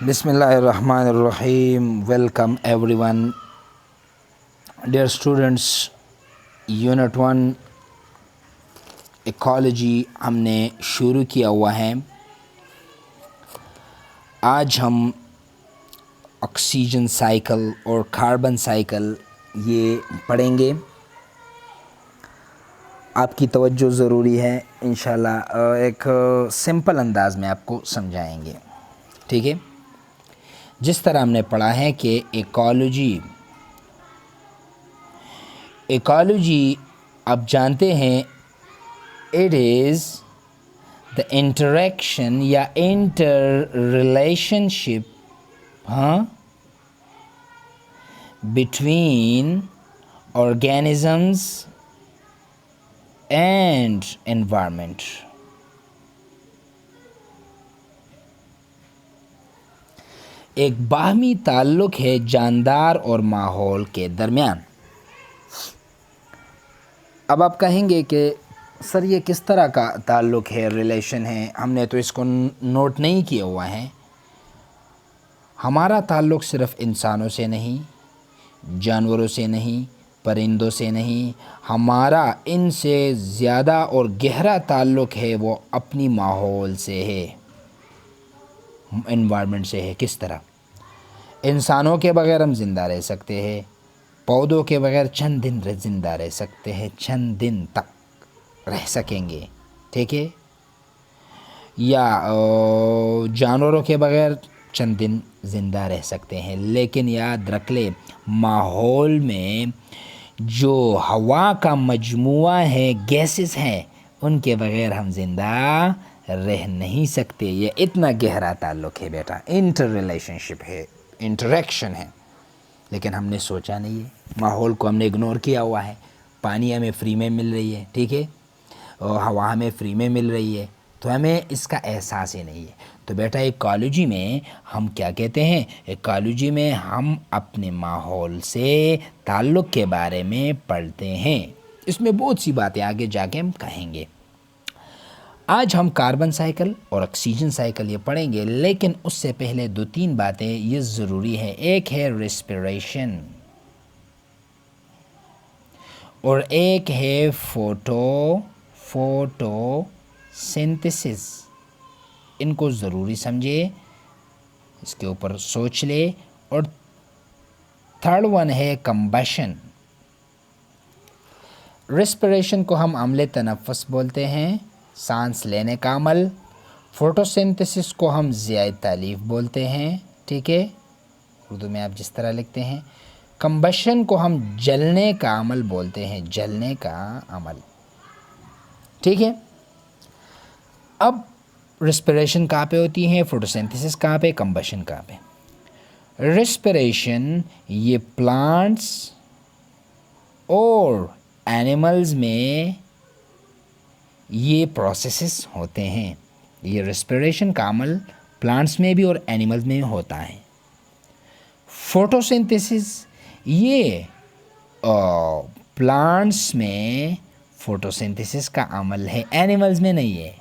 بسم اللہ الرحمن الرحیم. Welcome every one. Dear students, unit 1 ecology ہم نے شروع کیا ہوا ہے. آج ہم آکسیجن سائیکل اور کاربن سائیکل یہ پڑھیں گے. آپ کی توجہ ضروری ہے. انشاءاللہ ایک سمپل انداز میں آپ کو سمجھائیں گے. ٹھیک ہے. جس طرح ہم نے پڑھا ہے کہ ایکالوجی آپ جانتے ہیں اٹ از دا انٹریکشن یا interrelationship between organisms and environment. ایک باہمی تعلق ہے جاندار اور ماحول کے درمیان. اب آپ کہیں گے کہ سر یہ کس طرح کا تعلق ہے، ریلیشن ہے؟ ہم نے تو اس کو نوٹ نہیں کیا ہوا ہے. ہمارا تعلق صرف انسانوں سے نہیں، جانوروں سے نہیں، پرندوں سے نہیں. ہمارا ان سے زیادہ اور گہرا تعلق ہے وہ اپنی ماحول سے ہے، انوائرمنٹ سے ہے. کس طرح؟ انسانوں کے بغیر ہم زندہ رہ سکتے ہیں، پودوں کے بغیر چند دن زندہ رہ سکتے ہیں، چند دن تک رہ سکیں گے. ٹھیک ہے. یا جانوروں کے بغیر چند دن زندہ رہ سکتے ہیں. لیکن یاد رکھ لے، ماحول میں جو ہوا کا مجموعہ ہے، گیسز ہیں، ان کے بغیر ہم زندہ رہ نہیں سکتے. یہ اتنا گہرا تعلق ہے بیٹا، انٹر ریلیشن شپ ہے، انٹریکشن ہے. لیکن ہم نے سوچا نہیں ہے، ماحول کو ہم نے اگنور کیا ہوا ہے. پانی ہمیں فری میں مل رہی ہے، ٹھیک ہے، اور ہوا ہمیں فری میں مل رہی ہے، تو ہمیں اس کا احساس ہی نہیں ہے. تو بیٹا ایکالوجی میں ہم کیا کہتے ہیں؟ ایکالوجی میں ہم اپنے ماحول سے تعلق کے بارے میں پڑھتے ہیں. اس میں بہت سی باتیں آگے جا کے ہم کہیں گے. آج ہم کاربن سائیکل اور آکسیجن سائیکل یہ پڑھیں گے، لیکن اس سے پہلے 2-3 باتیں یہ ضروری ہے. ایک ہے ریسپریشن اور ایک ہے فوٹو سینتھسس. ان کو ضروری سمجھے، اس کے اوپر سوچ لے. اور تھرڈ ون ہے کمبشن. ریسپریشن کو ہم عمل تنفس بولتے ہیں، سانس لینے کا عمل. فوٹو سینتھسس کو ہم ضیاء تالیف بولتے ہیں، ٹھیک ہے، اردو میں آپ جس طرح لکھتے ہیں. کمبشن کو ہم جلنے کا عمل بولتے ہیں، جلنے کا عمل. ٹھیک ہے. اب ریسپریشن کہاں پہ ہوتی ہے، فوٹو سینتھسس کہاں پہ، کمبشن کہاں پہ؟ ریسپریشن یہ پلانٹس اور اینیملز میں یہ پروسیسز ہوتے ہیں. یہ ریسپریشن کا عمل پلانٹس میں بھی اور اینیملز میں ہوتا ہے. فوٹو سینتھسس یہ پلانٹس میں فوٹو سینتھسس کا عمل ہے، اینیملز میں نہیں ہے.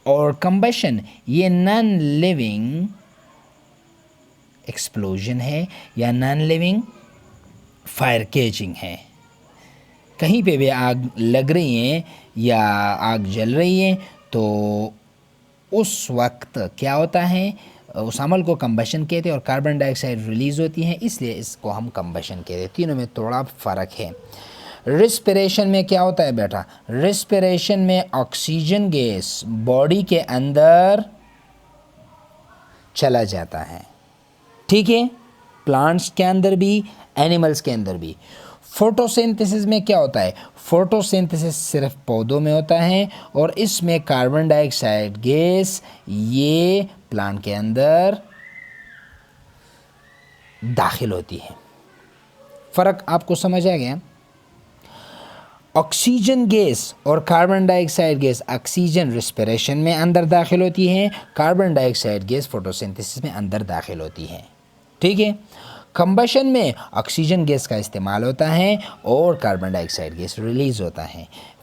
اور کمبشن یہ نان لیونگ ایکسپلوژن ہے یا نان لیونگ فائر کیچنگ ہے. کہیں پہ بھی آگ لگ رہی ہیں یا آگ جل رہی ہے تو اس وقت کیا ہوتا ہے، اس عمل کو کمبشن کہتے ہیں. اور کاربن ڈائی آکسائڈ ریلیز ہوتی ہے، اس لیے اس کو ہم کمبشن کہتے ہیں. تینوں میں تھوڑا فرق ہے. ریسپریشن میں کیا ہوتا ہے بیٹا؟ ریسپریشن میں آکسیجن گیس باڈی کے اندر چلا جاتا ہے، ٹھیک ہے، پلانٹس کے اندر بھی، اینیملز کے اندر بھی. فوٹو سینتھسس میں کیا ہوتا ہے؟ فوٹو سینتھسس صرف پودوں میں ہوتا ہے اور اس میں کاربن ڈائی آکسائڈ گیس یہ پلانٹ کے اندر داخل ہوتی ہے. فرق آپ کو سمجھ آ گیا؟ آکسیجن گیس اور کاربن ڈائی آکسائڈ گیس، آکسیجن ریسپریشن میں اندر داخل ہوتی ہے، کاربن ڈائی آکسائڈ گیس فوٹو سینتھسس میں اندر داخل ہوتی ہے. ٹھیک ہے. کمبشن میں آکسیجن گیس کا استعمال ہوتا ہے اور کاربن ڈائی آکسائڈ گیس ریلیز ہوتا ہے.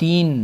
3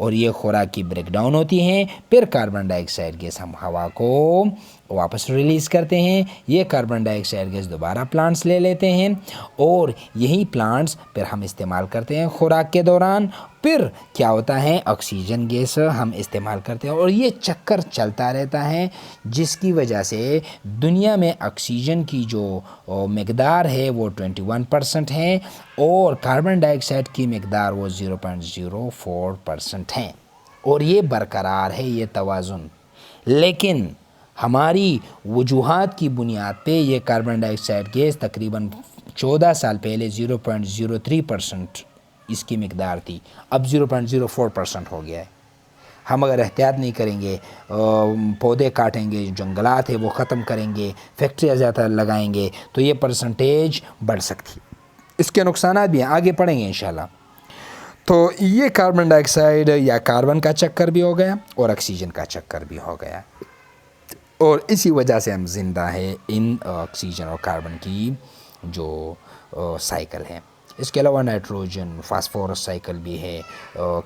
اور یہ خوراک کی بریک ڈاؤن ہوتی ہیں، پھر کاربن ڈائی آکسائڈ گیس ہم ہوا کو واپس ریلیز کرتے ہیں، یہ کاربن ڈائی آکسائڈ گیس دوبارہ پلانٹس لے لیتے ہیں اور یہی پلانٹس پھر ہم استعمال کرتے ہیں خوراک کے دوران، پھر کیا ہوتا ہے آکسیجن گیس ہم استعمال کرتے ہیں اور یہ چکر چلتا رہتا ہے، جس کی وجہ سے دنیا میں آکسیجن کی جو مقدار ہے وہ 21% ہے اور کاربن ڈائی آکسائڈ کی مقدار وہ 0.04% ہے اور یہ برقرار ہے یہ توازن، لیکن ہماری وجوہات کی بنیاد پہ یہ کاربن ڈائی آکسائڈ گیس تقریباً 14 سال پہلے 0.03% اس کی مقدار تھی، اب 0.04% ہو گیا ہے۔ ہم اگر احتیاط نہیں کریں گے، پودے کاٹیں گے، جنگلات ہیں وہ ختم کریں گے، فیکٹریاں زیادہ لگائیں گے تو یہ پرسنٹیج بڑھ سکتی، اس کے نقصانات بھی ہیں، آگے پڑھیں گے انشاءاللہ۔ تو یہ کاربن ڈائی آکسائڈ یا کاربن کا چکر بھی ہو گیا اور آکسیجن کا چکر بھی ہو گیا، اور اسی وجہ سے ہم زندہ ہے ان آکسیجن اور کاربن کی جو سائیکل ہے۔ اس کے علاوہ نائٹروجن فاسفورس سائیکل بھی ہے،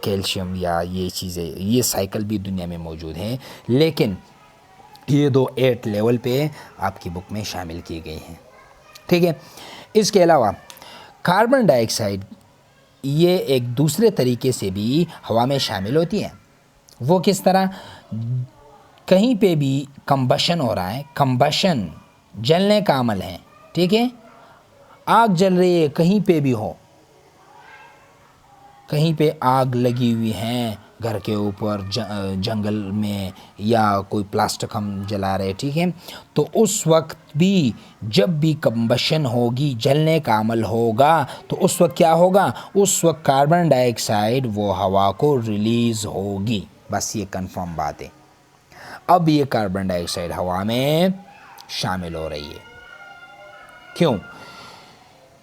کیلشیم یا یہ چیزیں، یہ سائیکل بھی دنیا میں موجود ہیں، لیکن یہ دو 8 لیول پہ آپ کی بک میں شامل کی گئی ہیں، ٹھیک ہے۔ اس کے علاوہ کاربن ڈائی آکسائڈ یہ ایک دوسرے طریقے سے بھی ہوا میں شامل ہوتی ہے، وہ کس طرح؟ کہیں پہ بھی کمبشن ہو رہا ہے، کمبشن جلنے کا عمل ہے، ٹھیک ہے، آگ جل رہی ہے، کہیں پہ بھی ہو، کہیں پہ آگ لگی ہوئی ہے گھر کے اوپر، جنگل میں، یا کوئی پلاسٹک ہم جلا رہے، ٹھیک ہے، تو اس وقت بھی جب بھی کمبشن ہوگی، جلنے کا عمل ہوگا، تو اس وقت کیا ہوگا؟ اس وقت کاربن ڈائی آکسائڈ وہ ہوا کو ریلیز ہوگی، بس یہ کنفرم بات ہے۔ اب یہ کاربن ڈائی آکسائڈ ہوا میں شامل ہو رہی ہے، کیوں؟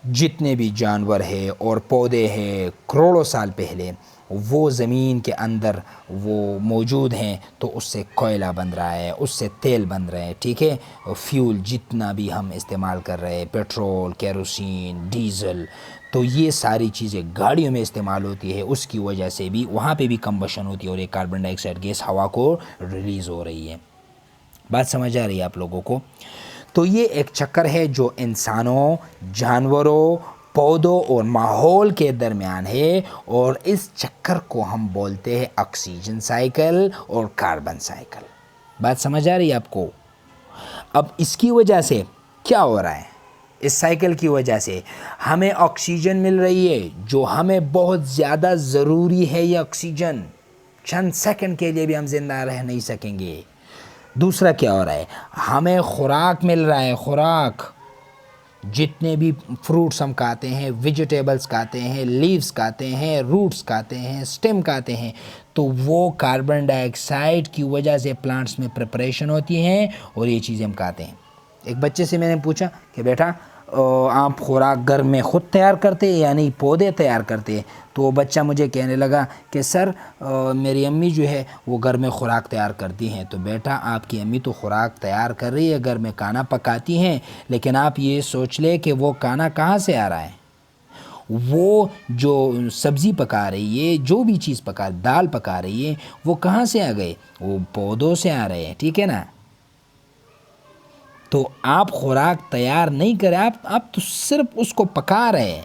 جتنے بھی جانور ہیں اور پودے ہیں کروڑوں سال پہلے وہ زمین کے اندر وہ موجود ہیں، تو اس سے کوئلہ بن رہا ہے، اس سے تیل بن رہے ہیں، ٹھیک ہے، فیول جتنا بھی ہم استعمال کر رہے ہیں، پیٹرول، کیروسین، ڈیزل، تو یہ ساری چیزیں گاڑیوں میں استعمال ہوتی ہے، اس کی وجہ سے بھی وہاں پہ بھی کمبشن ہوتی ہے اور یہ کاربن ڈائی آکسائڈ گیس ہوا کو ریلیز ہو رہی ہے۔ بات سمجھ آ رہی ہے آپ لوگوں کو؟ تو یہ ایک چکر ہے جو انسانوں، جانوروں، پودوں اور ماحول کے درمیان ہے، اور اس چکر کو ہم بولتے ہیں آکسیجن سائیکل اور کاربن سائیکل۔ بات سمجھ آ رہی ہے آپ کو؟ اب اس کی وجہ سے کیا ہو رہا ہے؟ اس سائیکل کی وجہ سے ہمیں آکسیجن مل رہی ہے جو ہمیں بہت زیادہ ضروری ہے، یہ آکسیجن چند سیکنڈ کے لیے بھی ہم زندہ رہ نہیں سکیں گے۔ دوسرا کیا ہو رہا ہے؟ ہمیں خوراک مل رہا ہے، خوراک، جتنے بھی فروٹس ہم کھاتے ہیں، ویجیٹیبلز کھاتے ہیں، لیوز کھاتے ہیں، روٹس کھاتے ہیں، سٹیم کھاتے ہیں، تو وہ کاربن ڈائی آکسائڈ کی وجہ سے پلانٹس میں پریپریشن ہوتی ہیں اور یہ چیزیں ہم کھاتے ہیں۔ ایک بچے سے میں نے پوچھا کہ بیٹا آپ خوراک گھر میں خود تیار کرتے یا نہیں پودے تیار کرتے؟ تو وہ بچہ مجھے کہنے لگا کہ سر میری امی جو ہے وہ گھر میں خوراک تیار کرتی ہیں۔ تو بیٹا آپ کی امی تو خوراک تیار کر رہی ہے، گھر میں کھانا پکاتی ہیں، لیکن آپ یہ سوچ لیں کہ وہ کھانا کہاں سے آ رہا ہے؟ وہ جو سبزی پکا رہی ہے، جو بھی چیز پکا، دال پکا رہی ہے، وہ کہاں سے آ گئے؟ وہ پودوں سے آ رہے ہیں، ٹھیک ہے نا؟ تو آپ خوراک تیار نہیں کریں، آپ تو صرف اس کو پکا رہے ہیں۔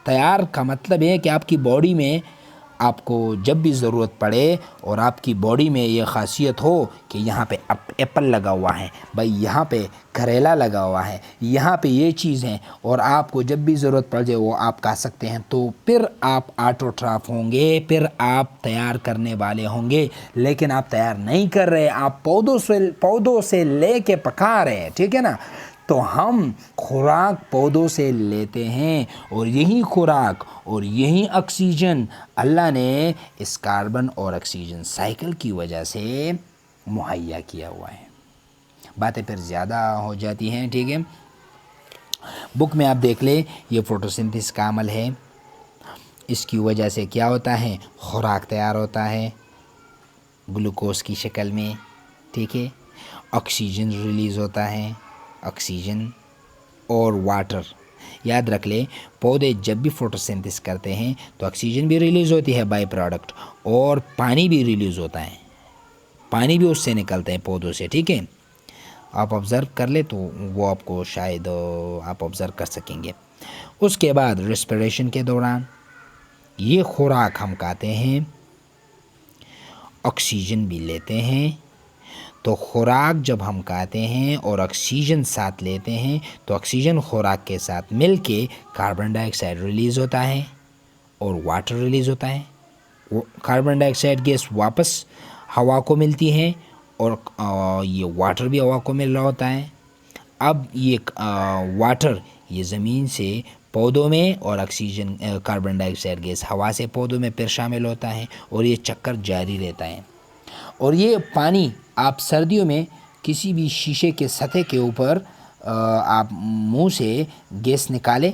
تیار کا مطلب ہے کہ آپ کی باڈی میں آپ کو جب بھی ضرورت پڑے اور آپ کی باڈی میں یہ خاصیت ہو کہ یہاں پہ ایپل لگا ہوا ہے بھائی، یہاں پہ کریلا لگا ہوا ہے، یہاں پہ یہ چیز ہیں، اور آپ کو جب بھی ضرورت پڑ جائے وہ آپ کھا سکتے ہیں، تو پھر آپ آٹوٹراف ہوں گے، پھر آپ تیار کرنے والے ہوں گے۔ لیکن آپ تیار نہیں کر رہے، آپ پودوں سے لے کے پکا رہے ہیں، ٹھیک ہے نا؟ تو ہم خوراک پودوں سے لیتے ہیں، اور یہی خوراک اور یہی آکسیجن اللہ نے اس کاربن اور آکسیجن سائیکل کی وجہ سے مہیا کیا ہوا ہے۔ باتیں پھر زیادہ ہو جاتی ہیں، ٹھیک ہے؟ بک میں آپ دیکھ لیں، یہ فوٹوسنتھسس کا عمل ہے، اس کی وجہ سے کیا ہوتا ہے؟ خوراک تیار ہوتا ہے گلوکوز کی شکل میں، ٹھیک ہے، آکسیجن ریلیز ہوتا ہے، آکسیجن اور واٹر، یاد رکھ لیں پودے جب بھی فوٹوسنتھس کرتے ہیں تو آکسیجن بھی ریلیز ہوتی ہے بائی پروڈکٹ، اور پانی بھی ریلیز ہوتا ہے، پانی بھی اس سے نکلتا ہے پودوں سے، ٹھیک ہے؟ آپ آبزرو کر لیں تو وہ آپ کو شاید آپ آبزرو کر سکیں گے۔ اس کے بعد ریسپریشن کے دوران یہ خوراک ہم کھاتے ہیں، آکسیجن بھی لیتے ہیں، تو خوراک جب ہم کھاتے ہیں اور آکسیجن ساتھ لیتے ہیں تو آکسیجن خوراک کے ساتھ مل کے کاربن ڈائی آکسائڈ ریلیز ہوتا ہے اور واٹر ریلیز ہوتا ہے۔ کاربن ڈائی آکسائڈ گیس واپس ہوا کو ملتی ہے اور یہ واٹر بھی ہوا کو مل رہا ہوتا ہے۔ اب یہ واٹر یہ زمین سے پودوں میں اور آکسیجن کاربن ڈائی آکسائڈ گیس ہوا سے پودوں میں پھر شامل ہوتا ہے اور یہ چکر جاری رہتا ہے۔ اور یہ پانی آپ سردیوں میں کسی بھی شیشے کے سطح کے اوپر آپ منہ سے گیس نکالیں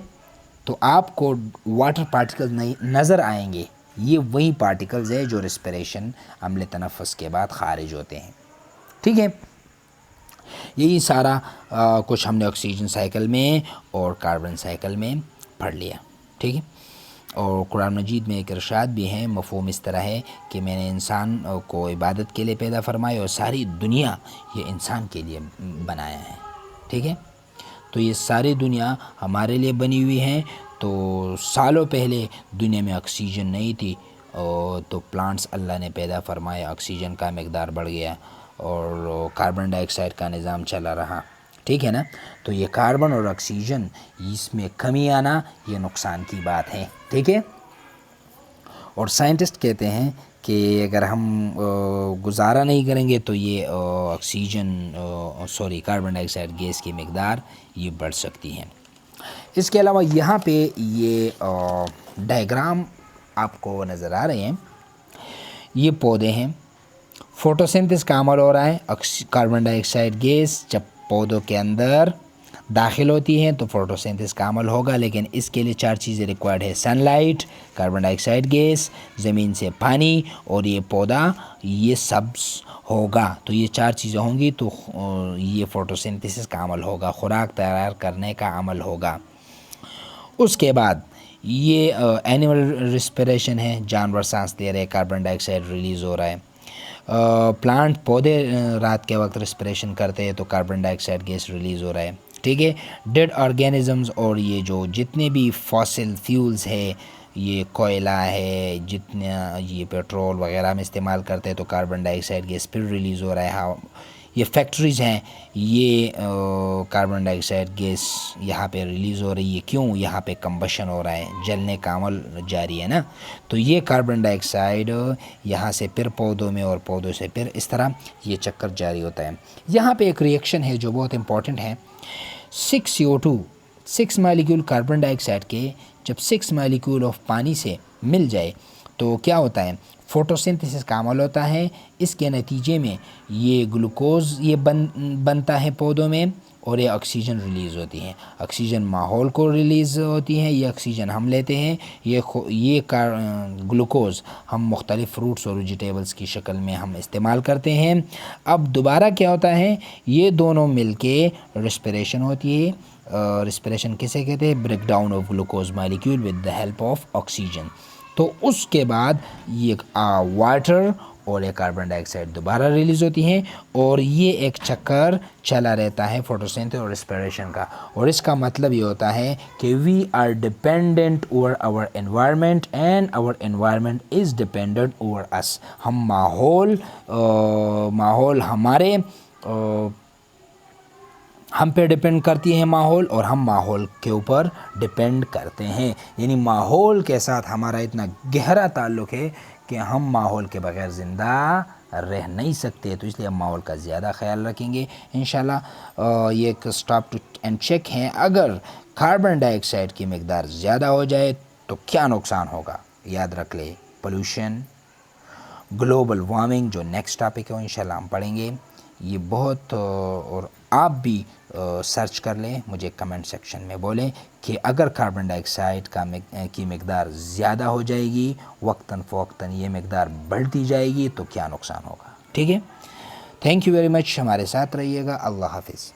تو آپ کو واٹر پارٹیکل نظر آئیں گے، یہ وہی پارٹیکلز ہے جو ریسپریشن عمل تنفس کے بعد خارج ہوتے ہیں، ٹھیک ہے؟ یہی سارا کچھ ہم نے آکسیجن سائیکل میں اور کاربن سائیکل میں پڑھ لیا، ٹھیک ہے؟ اور قرآن مجید میں ایک ارشاد بھی ہے، مفہوم اس طرح ہے کہ میں نے انسان کو عبادت کے لیے پیدا فرمایا اور ساری دنیا یہ انسان کے لیے بنایا ہے، ٹھیک ہے؟ تو یہ ساری دنیا ہمارے لیے بنی ہوئی ہے۔ تو سالوں پہلے دنیا میں آکسیجن نہیں تھی، تو پلانٹس اللہ نے پیدا فرمایا، آکسیجن کا مقدار بڑھ گیا اور کاربن ڈائی آکسائڈ کا نظام چلا رہا، ٹھیک ہے نا؟ تو یہ کاربن اور آکسیجن اس میں کمی آنا یہ نقصان کی بات ہے، ٹھیک ہے؟ اور سائنٹسٹ کہتے ہیں کہ اگر ہم گزارا نہیں کریں گے تو یہ کاربن ڈائی آکسائڈ گیس کی مقدار یہ بڑھ سکتی ہے۔ اس کے علاوہ یہاں پہ یہ ڈائیگرام آپ کو نظر آ رہے ہیں، یہ پودے ہیں، فوٹوسنتھس کا عمل ہو رہا ہے، کاربن ڈائی آکسائڈ گیس جب پودوں کے اندر داخل ہوتی ہیں تو فوٹوسنتھس کا عمل ہوگا، لیکن اس کے لیے 4 چیزیں ریکوائرڈ ہے: سن لائٹ، کاربن ڈائی آکسائڈ گیس، زمین سے پانی، اور یہ پودا یہ سبز ہوگا۔ تو یہ 4 چیزیں ہوں گی تو یہ فوٹوسنتھس کا عمل ہوگا، خوراک تیار کرنے کا عمل ہوگا۔ اس کے بعد یہ اینیمل ریسپریشن ہے، جانور سانس دے رہے، کاربن ڈائی آکسائڈ ریلیز ہو رہا ہے۔ پلانٹ پودے رات کے وقت ریسپریشن کرتے ہیں تو کاربن ڈائی آکسائڈ گیس ریلیز ہو رہا ہے، ٹھیک ہے؟ ڈیڈ آرگینزمز اور یہ جو جتنے بھی فاسل فیولز ہے، یہ کوئلہ ہے، جتنا یہ پیٹرول وغیرہ میں استعمال کرتے ہیں تو کاربن ڈائی آکسائڈ گیس پھر ریلیز ہو رہا ہے۔ یہ فیکٹریز ہیں، یہ کاربن ڈائی آکسائڈ گیس یہاں پہ ریلیز ہو رہی ہے، کیوں؟ یہاں پہ کمبشن ہو رہا ہے، جلنے کا عمل جاری ہے نا، تو یہ کاربن ڈائی آکسائڈ یہاں سے پھر پودوں میں اور پودوں سے پھر اس طرح یہ چکر جاری ہوتا ہے۔ یہاں پہ ایک ریئیکشن ہے جو بہت امپورٹنٹ ہے، 6CO2 6 مالیکول کاربن ڈائی آکسائڈ کے جب 6 مالیکول آف پانی سے مل جائے تو کیا ہوتا ہے؟ فوٹوسنتھسس کا عمل ہوتا ہے، اس کے نتیجے میں یہ گلوکوز یہ بنتا ہے پودوں میں اور یہ آکسیجن ریلیز ہوتی ہے، آکسیجن ماحول کو ریلیز ہوتی ہے، یہ آکسیجن ہم لیتے ہیں، یہ گلوکوز ہم مختلف فروٹس اور ویجیٹیبلز کی شکل میں ہم استعمال کرتے ہیں۔ اب دوبارہ کیا ہوتا ہے؟ یہ دونوں مل کے ریسپریشن ہوتی ہے، ریسپریشن کسے کہتے ہیں؟ Break down of glucose molecule with the help of oxygen. تو اس کے بعد یہ واٹر اور یہ کاربن ڈائی آکسائڈ دوبارہ ریلیز ہوتی ہیں اور یہ ایک چکر چلا رہتا ہے فوٹوسنتھسس اور ریسپریشن کا، اور اس کا مطلب یہ ہوتا ہے کہ we are dependent over our environment and our environment is dependent over us. ہم ماحول ہمارے ہم پہ ڈیپینڈ کرتی ہے ماحول، اور ہم ماحول کے اوپر ڈیپینڈ کرتے ہیں، یعنی ماحول کے ساتھ ہمارا اتنا گہرا تعلق ہے کہ ہم ماحول کے بغیر زندہ رہ نہیں سکتے، تو اس لیے ہم ماحول کا زیادہ خیال رکھیں گے انشاءاللہ۔ یہ ایک اسٹاپ ٹو اینڈ چیک ہے، اگر کاربن ڈائی آکسائڈ کی مقدار زیادہ ہو جائے تو کیا نقصان ہوگا؟ یاد رکھ لے، پولوشن، گلوبل وارمنگ جو نیکسٹ ٹاپک ہے انشاءاللہ ہم پڑھیں گے، یہ بہت، اور آپ بھی سرچ کر لیں، مجھے کمنٹ سیکشن میں بولیں کہ اگر کاربن ڈائی آکسائڈ کی مقدار زیادہ ہو جائے گی، وقتاً فوقتاً یہ مقدار بڑھتی جائے گی تو کیا نقصان ہوگا، ٹھیک ہے؟ تھینک یو ویری مچ، ہمارے ساتھ رہیے گا، اللہ حافظ۔